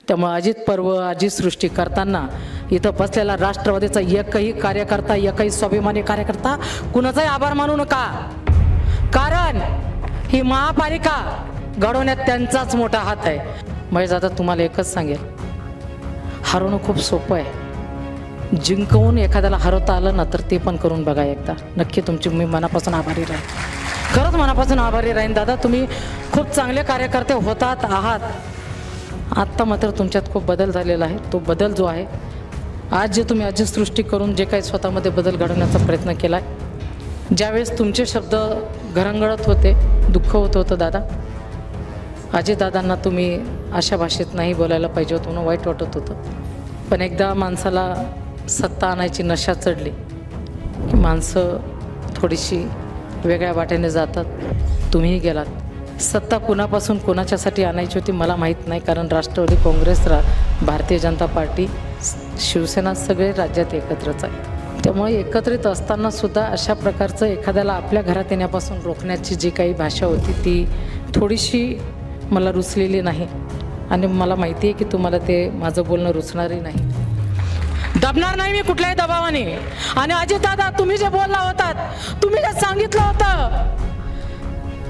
त्यामुळे अजित पर्व अजित सृष्टी करताना इथं बसलेला राष्ट्रवादीचा एकही कार्यकर्ता, एकही स्वाभिमानी कार्यकर्ता कुणाचाही आभार मानू नका, कारण ही महापालिका घडवण्यात त्यांचाच मोठा हात आहे. महेश दादा, तुम्हाला एकच सांगेल, हरवणं खूप सोपं आहे. जिंकवून एखाद्याला हरवता आलं ना तर ते पण करून बघा एकदा. नक्की तुमची मी मनापासून आभारी राहीन, खरंच मनापासून आभारी राहीन दादा. तुम्ही खूप चांगले कार्यकर्ते होतात आहात. आत्ता मात्र तुमच्यात खूप बदल झालेला आहे. तो बदल जो आहे, आज जे तुम्ही अजित सृष्टी करून जे काही स्वतःमध्ये बदल घडवण्याचा प्रयत्न केला आहे, ज्यावेळेस तुमचे शब्द घरंगळत होते, दुःख होत होतं दादा, अजितदादांना तुम्ही अशा भाषेत नाही बोलायला पाहिजे होतं म्हणून वाईट वाटत होतं. पण एकदा माणसाला सत्ता आणायची नशा चढली की माणसं थोडीशी वेगळ्या वाटेने जातात. तुम्हीही गेलात. सत्ता कुणापासून कोणाच्यासाठी आणायची होती मला माहीत नाही, कारण राष्ट्रवादी काँग्रेस, भारतीय जनता पार्टी, शिवसेना सगळे राज्यात एकत्रच आहे. त्यामुळे एकत्रित असताना सुद्धा अशा प्रकारचं एखाद्याला आपल्या घरात येण्यापासून रोखण्याची जी काही भाषा होती ती थोडीशी मला रुचलेली नाही. आणि मला माहिती आहे की तुम्हाला ते माझं बोलणं रुचणारही नाही. दबणार नाही मी कुठल्याही दबावाने. आणि अजितदादा, तुम्ही जे बोलला होतात, तुम्ही जे सांगितलं होतं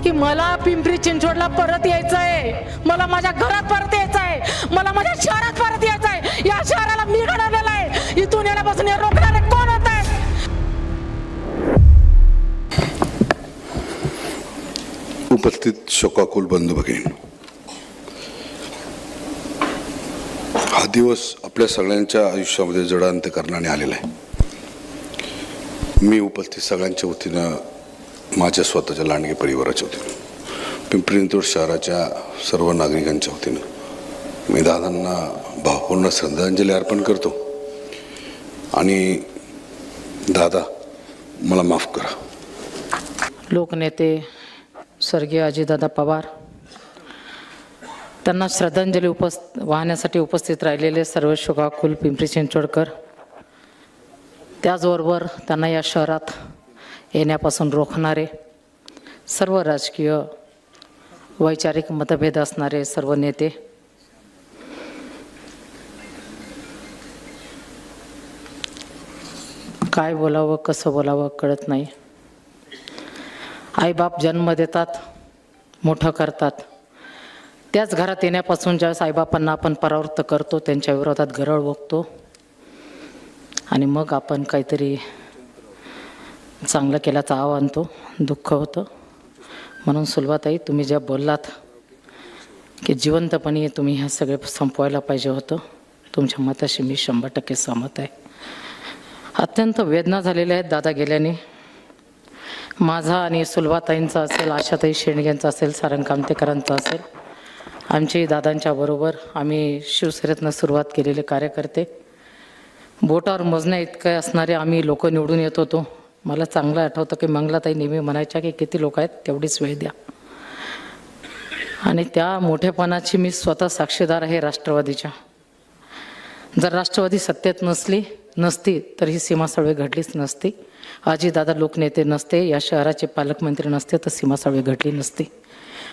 की मला पिंपरी चिंचवडला परत यायचं आहे, मला माझ्या घरात परत यायचं आहे, मला माझ्या शहरात परत यायचं आहे, या शहराला मी घडवलेलं आहे, इथून येण्यापासून हे रोखणारे कोण होत आहे? उपस्थित शोकाकुल बंधू भगिनी, हा दिवस आपल्या सगळ्यांच्या आयुष्यामध्ये जडांत करण्याने आलेला आहे. मी उपस्थित सगळ्यांच्या वतीनं, माझ्या स्वतःच्या लांडगे परिवाराच्या वतीनं, पिंपरी चिंचवड शहराच्या सर्व नागरिकांच्या वतीनं मी दादांना भावपूर्ण श्रद्धांजली अर्पण करतो. आणि दादा, मला माफ करा. लोकनेते स्वर्गीय अजितदादा पवार, त्यांना श्रद्धांजली वाहण्यासाठी उपस्थित राहिलेले सर्व शोकाकुल पिंपरी चिंचवडकर, त्याचबरोबर त्यांना या शहरात येण्यापासून रोखणारे सर्व राजकीय वैचारिक मतभेद असणारे सर्व नेते, काय बोलावं कसं बोलावं कळत नाही. आईबाप जन्म देतात, मोठं करतात, त्याच घरात येण्यापासून ज्यावेळेस आईबापांना आपण परावृत्त करतो, त्यांच्या विरोधात गरळ ओकतो आणि मग आपण काहीतरी चांगलं केल्याचा आव आणतो, दुःख होतं. म्हणून सुलभाताई, तुम्ही ज्या बोललात की जिवंतपणे तुम्ही हे सगळे संपवायला पाहिजे होतं, तुमच्या मताशी मी 100% सहमत आहे. अत्यंत वेदना झालेल्या आहेत दादा गेल्याने. माझा आणि सुलभाताईंचा असेल, आशाताई शेंडगेंचा असेल, सारंग कामतेकरांचा असेल, आमची दादांच्या बरोबर आम्ही शिवसेनेतनं सुरुवात केलेले कार्यकर्ते, बोटावर मोजण्या इतकं असणारे आम्ही लोक निवडून येत होतो. मला चांगलं आठवतं की मंगलाताई नेहमी म्हणायच्या की किती लोक आहेत तेवढीच वेळ द्या. आणि त्या मोठेपणाची मी स्वतः साक्षीदार आहे राष्ट्रवादीच्या. जर राष्ट्रवादी सत्तेत नसती तर ही सीमा साळवे घडलीच नसती. अजितदादा लोकनेते नसते, या शहराचे पालकमंत्री नसते, तर सीमा साळवे घडली नसती.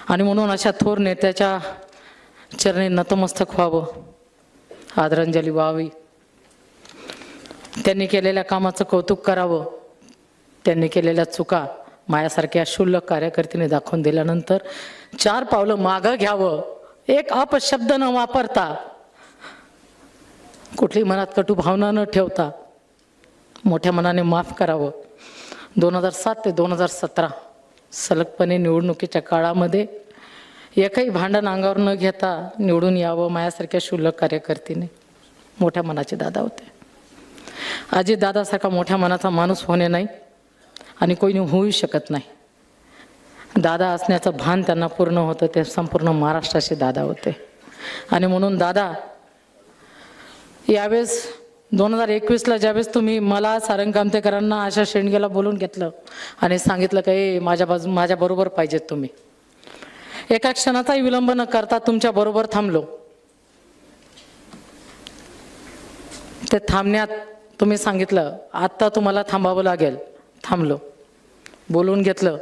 आणि म्हणून अशा थोर नेत्याच्या चरणी नतमस्तक व्हावं, आदरांजली व्हावी, त्यांनी केलेल्या कामाचं कौतुक करावं, त्यांनी केलेल्या चुका माझ्यासारख्या क्षुल्लक कार्यकर्त्याने दाखवून दिल्यानंतर 4 पावलं मागं घ्यावं, एक अपशब्द न वापरता, कुठली मनात कटू भावना न ठेवता मोठ्या मनाने माफ करावं. 2007 ते 2017 सलगपणे निवडणुकीच्या काळामध्ये एकही भांडण अंगावर न घेता निवडून यावं माझ्यासारख्या क्षुल्लक कार्यकर्त्याने. मोठ्या मनाचे दादा होते. अजितदादासारखा मोठ्या मनाचा माणूस होणे नाही आणि कोणी होऊ शकत नाही. दादा असण्याचं भान त्यांना पूर्ण होतं. ते संपूर्ण महाराष्ट्राचे दादा होते. आणि म्हणून दादा, यावेळेस 2021ला ज्यावेळेस तुम्ही मला, सारंग कामतेकरांना, आशा शेंडगेला बोलून घेतलं आणि सांगितलं की माझ्या बरोबर पाहिजेत तुम्ही, एका क्षणाचाही विलंब न करता तुमच्या बरोबर थांबलो. ते थांबण्यात तुम्ही सांगितलं आत्ता तुम्हाला थांबावं लागेल, थांबलो, बोलून घेतलं,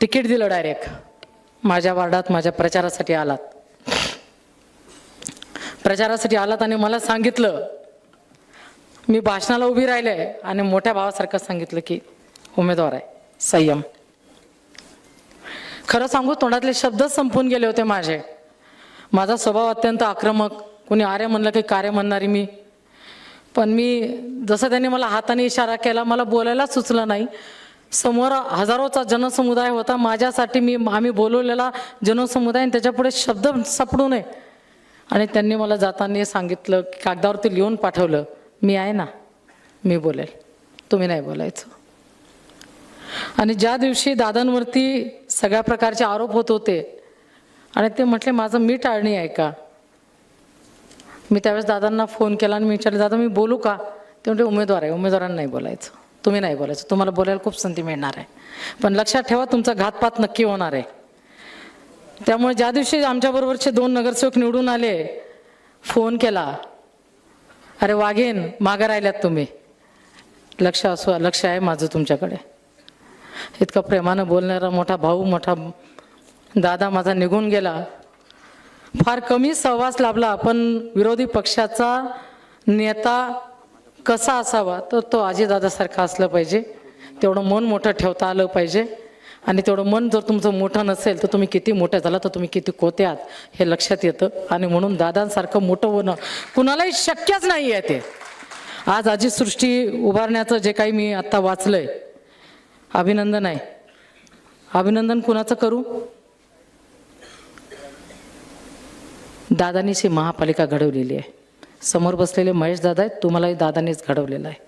तिकीट दिलं, डायरेक्ट माझ्या वार्डात माझ्या प्रचारासाठी आलात. प्रचारासाठी आलात आणि मला सांगितलं, मी भाषणाला उभी राहिले आणि मोठ्या भावासारखं सांगितलं की उमेदवार आहे, संयम. खरं सांगू, तोंडातले शब्दच संपून गेले होते माझे. माझा स्वभाव अत्यंत आक्रमक, कोणी आर्य म्हणलं की कार्य म्हणणारी मी. पण मी जसं त्यांनी मला हाताने इशारा केला, मला बोलायला सुचलं नाही. समोर हजारोचा जनसमुदाय होता माझ्यासाठी, आम्ही बोलवलेला जनसमुदाय, आणि त्याच्यापुढे शब्द सापडू नये. आणि त्यांनी मला जाताना सांगितलं, कागदावरती लिहून पाठवलं, मी आहे ना, मी बोलेल, तुम्ही नाही बोलायचं. आणि ज्या दिवशी दादांवरती सगळ्या प्रकारचे आरोप होत होते आणि ते म्हटले माझं मी टाळणी आहे का, मी त्यावेळेस दादांना फोन केला आणि मी विचारलं, दादा मी बोलू का? ते म्हटले उमेदवार आहे, उमेदवारांना नाही बोलायचं, तुम्ही नाही बोलायचं, तुम्हाला बोलायला खूप संधी मिळणार आहे, पण लक्षात ठेवा तुमचा घातपात नक्की होणार आहे. त्यामुळे ज्या दिवशी आमच्याबरोबरचे 2 नगरसेवक निवडून आले, फोन केला, अरे वाघेन मागं राहिल्यात तुम्ही, लक्ष आहे माझं तुमच्याकडे. इतकं प्रेमानं बोलणारा मोठा भाऊ, मोठा दादा माझा निघून गेला. फार कमी सहवास लाभला, पण विरोधी पक्षाचा नेता कसा असावा तर तो अजितदादासारखा असलं पाहिजे. तेवढं मन मोठं ठेवता आलं पाहिजे. आणि तेवढं मन जर तुमचं मोठं नसेल तर तुम्ही किती मोठं झाला तर तुम्ही किती कोते आहात हे लक्षात येतं. आणि म्हणून दादांसारखं मोठं होणं कुणालाही शक्यच नाही आहे. ते आज अजितसृष्टी उभारण्याचं जे काही मी आत्ता वाचलंय, अभिनंदन आहे. अभिनंदन कुणाचं करू? दादांनीच ही महापालिका घडवलेली आहे. समोर बसलेले महेश दादा आहेत, तुम्हालाही दादांनीच घडवलेलं आहे.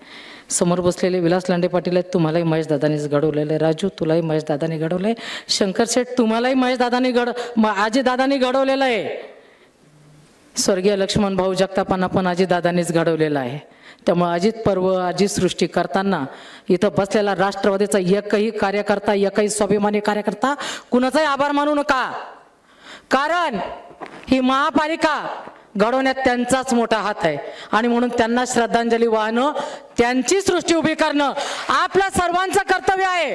समोर बसलेले विलास लांडे पाटील आहेत, तुम्हालाही महेश दादांनीच घडवलेलं आहे. राजू, तुलाही महेश दादांनी घडवलं आहे. शंकर शेठ, तुम्हालाही महेश दादांनी अजितदादांनी घडवलेलं आहे. स्वर्गीय लक्ष्मण भाऊ जगतापांना पण अजितदादांनीच घडवलेलं आहे. त्यामुळे अजित पर्व, अजित सृष्टी करताना इथं बसलेला राष्ट्रवादीचा एकही कार्यकर्ता, एकही स्वाभिमानी कार्यकर्ता कुणाचाही आभार मानू नका. कारण ही महापालिका घडवण्यात त्यांचाच मोठा हात आहे. आणि म्हणून त्यांना श्रद्धांजली वाहणं, त्यांची सृष्टी उभी करणं आपलं सर्वांचं कर्तव्य आहे.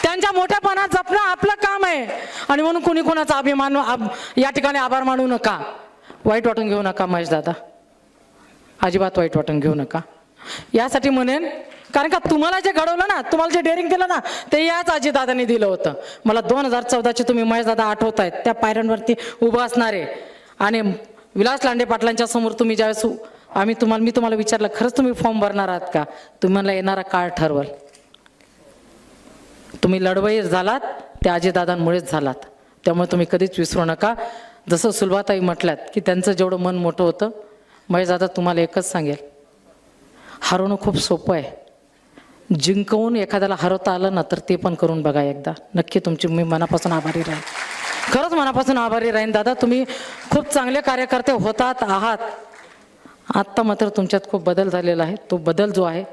त्यांच्या मोठ्यापणा जपणं आपलं काम आहे. आणि म्हणून कुणी कुणाचा अभिमान या ठिकाणी आभार मानू नका. वाईट वाटून घेऊ नका महेश दादा, अजिबात वाईट वाटून घेऊ नका. यासाठी म्हणेन, कारण का तुम्हाला जे घडवलं ना, तुम्हाला जे डेअरिंग केलं ना, ते याच अजितदादांनी दिलं होतं. मला 2014चे तुम्ही महेश दादा आठवत आहेत, त्या पायऱ्यांवरती उभं असणारे. आणि विलास लांडे पाटलांच्या समोर तुम्ही ज्यावेळेस मी तुम्हाला विचारलं, खरंच तुम्ही फॉर्म भरणार आहात का? तुम्हाला येणारा काळ ठरवल. तुम्ही लढवईर झालात ते अजितदादांमुळेच झालात. त्यामुळे तुम्ही कधीच विसरू नका. जसं सुलभाताई म्हटल्यात की त्यांचं जेवढं मन मोठं होतं, महेश दादा तुम्हाला एकच सांगेल, हरवणं खूप सोपं आहे. जिंकवून एखाद्याला हरवता आलं ना तर ते पण करून बघा एकदा. नक्की तुमची मी मनापासून आभारी राहीन, खरंच मनापासून आभारी राहीन. दादा तुम्ही खूप चांगले कार्यकर्ते होतात आहात. आत्ता मात्र तुमच्यात खूप बदल झालेला आहे. तो बदल जो आहे,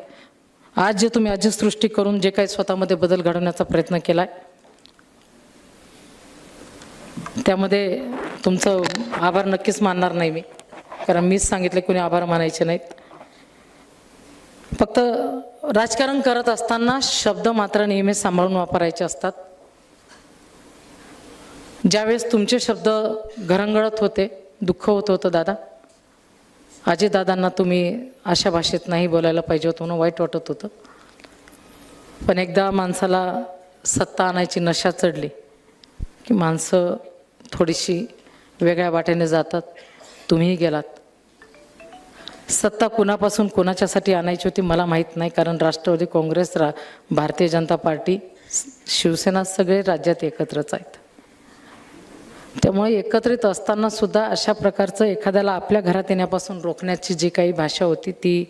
आज जे तुम्ही अजित सृष्टी करून जे काही स्वतःमध्ये बदल घडवण्याचा प्रयत्न केलाय, त्यामध्ये तुमचं आभार नक्कीच मानणार नाही मी, कारण मीच सांगितलं कोणी आभार मानायचे नाहीत. फक्त राजकारण करत असताना शब्द मात्र नेहमी सांभाळून वापरायचे असतात. ज्यावेळेस तुमचे शब्द घरंगळत होते, दुःख होत होतं दादा, अजितदादांना तुम्ही अशा भाषेत नाही बोलायला पाहिजे होतं म्हणून वाईट वाटत होतं. पण एकदा माणसाला सत्ता आणायची नशा चढली की माणसं थोडीशी वेगळ्या वाटेने जातात. तुम्हीही गेलात. सत्ता कुणापासून कोणाच्यासाठी आणायची होती मला माहीत नाही, कारण राष्ट्रवादी काँग्रेस, भारतीय जनता पार्टी, शिवसेना सगळे राज्यात एकत्रच आहेत. त्यामुळे एकत्रित असताना सुद्धा अशा प्रकारचं एखाद्याला आपल्या घरात येण्यापासून रोखण्याची जी काही भाषा होती ती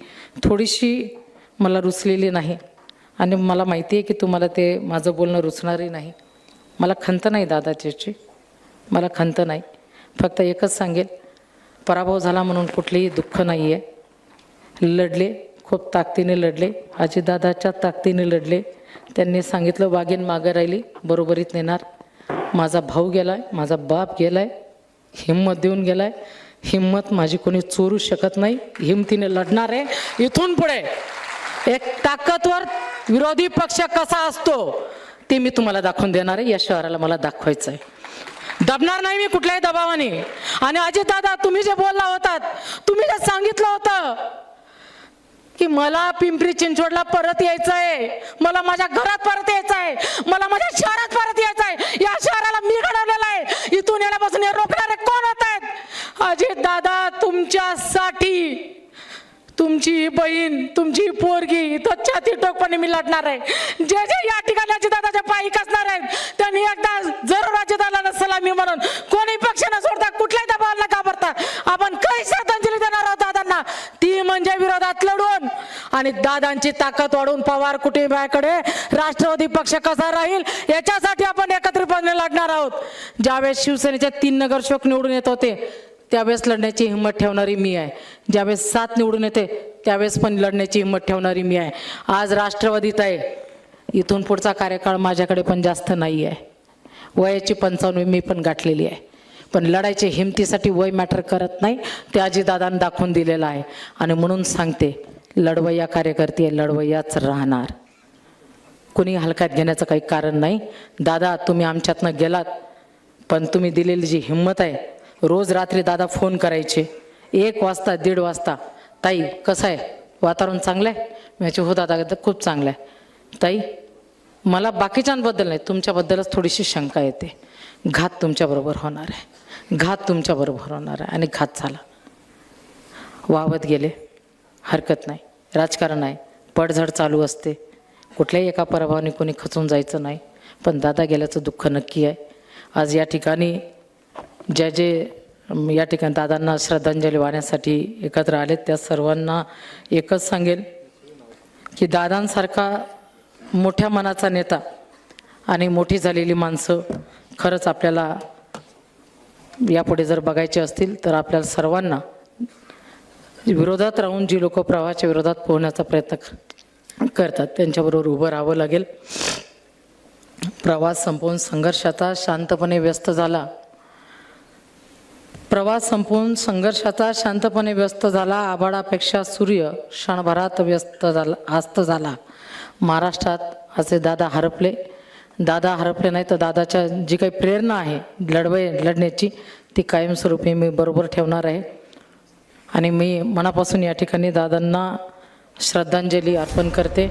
थोडीशी मला रुचलेली नाही. आणि मला माहिती आहे की तुम्हाला ते माझं बोलणं रुचणारही नाही. मला खंत नाही दादाची, मला खंत नाही. फक्त एकच सांगेल, पराभव झाला म्हणून कुठलेही दुःख नाही आहे. लढले, खूप ताकदीने लढले, अजितदादाच्या ताकदीने लढले. त्यांनी सांगितलं वाघीण मागं राहिली, बरोबरीत नेणार. माझा भाऊ गेलाय, माझा बाप गेलाय, हिंमत देऊन गेलाय. हिंमत माझी कोणी चोरू शकत नाही. हिमतीने लढणार आहे. इथून पुढे एक ताकदवर विरोधी पक्ष कसा असतो ते मी तुम्हाला दाखवून देणार आहे. या शहराला मला दाखवायचं आहे. दबणार नाही मी कुठल्याही दबावाने. आणि अजित दादा, तुम्ही जे बोलला होतात, तुम्ही जे सांगितलं होतं की मला पिंपरी चिंचवडला परत यायचं आहे, मला माझ्या घरात परत यायचं आहे, मला माझ्या शहरात परत यायचं आहे, या शहराला मी घडवलेलं आहे, इथून येण्यापासून हे रोखणारे कोण होत आहेत? अजित दादा, तुमच्यासाठी तुमची बहीण, तुमची पोरगी इथं छाती टोकपणे मी लढणार आहे. जे जे या ठिकाणी अजितदादाच्या पायी असणार आहेत त्यांनी एकदा जरूर अजितदादाला सलामी म्हणून, कोणी पक्ष न सोडता, कुठल्याही दबावाला घाबरता आपण काही श्रद्धांजली देणार आहोत दादांना, ती म्हणजे विरोधात लढून आणि दादांची ताकद वाढवून पवार कुटुंबाकडे राष्ट्रवादी पक्ष कसा राहील याच्यासाठी आपण एकत्रितपणे लढणार आहोत. ज्यावेळेस शिवसेनेचे 3 नगरसेवक निवडून येत होते त्यावेळेस लढण्याची हिंमत ठेवणारी मी आहे. ज्यावेळेस 7 निवडून येते त्यावेळेस पण लढण्याची हिंमत ठेवणारी मी आहे. आज राष्ट्रवादीत आहे, इथून पुढचा कार्यकाळ माझ्याकडे पण जास्त नाही आहे. वयाची 55 मी पण गाठलेली आहे, पण लढायच्या हिमतीसाठी वय मॅटर करत नाही, ते अजितदादांनी दाखवून दिलेलं आहे. आणि म्हणून सांगते, लढवय्या कार्यकर्ती आहे, लढवय्याच राहणार, कोणी हलक्यात घेण्याचं काही कारण नाही. दादा, तुम्ही आमच्यातनं गेलात, पण तुम्ही दिलेली जी हिंमत आहे, रोज रात्री दादा फोन करायचे 1 वाजता 1:30 वाजता, ताई कसं आहे, वातावरण चांगलं आहे? म्हणजे हो दादा, खूप चांगलं आहे. ताई, मला बाकीच्यांबद्दल नाही, तुमच्याबद्दलच थोडीशी शंका येते. घात तुमच्याबरोबर होणार आहे, घात तुमच्याबरोबर होणार आहे. आणि घात झाला, वावत गेले, हरकत नाही, राजकारण आहे, पडझड चालू असते, कुठल्याही एका पराभवाने कोणी खचून जायचं नाही. पण दादा गेल्याचं दुःख नक्की आहे. आज या ठिकाणी जे या ठिकाणी दादांना श्रद्धांजली वाहण्यासाठी एकत्र आले त्या सर्वांना एकच सांगेल की दादांसारखा मोठ्या मनाचा नेता आणि मोठी झालेली माणसं खरंच आपल्याला यापुढे जर बघायचे असतील तर आपल्याला सर्वांना विरोधात राहून जी लोक प्रवाहाच्या विरोधात पोहण्याचा प्रयत्न करतात त्यांच्याबरोबर उभं राहावं लागेल. प्रवास संपवून संघर्षाचा शांतपणे व्यस्त झाला, प्रवास संपवून संघर्षाचा शांतपणे व्यस्त झाला, आभाळापेक्षा सूर्य क्षणभरात व्यस्त झाला, अस्त झाला. महाराष्ट्रात असे दादा हरपले. दादा हरपले नाही तर दादाच्या जी काही प्रेरणा आहे लढण्याची ती कायमस्वरूपी मी बरोबर ठेवणार आहे. आणि मी मनापासून या ठिकाणी दादांना श्रद्धांजली अर्पण करते.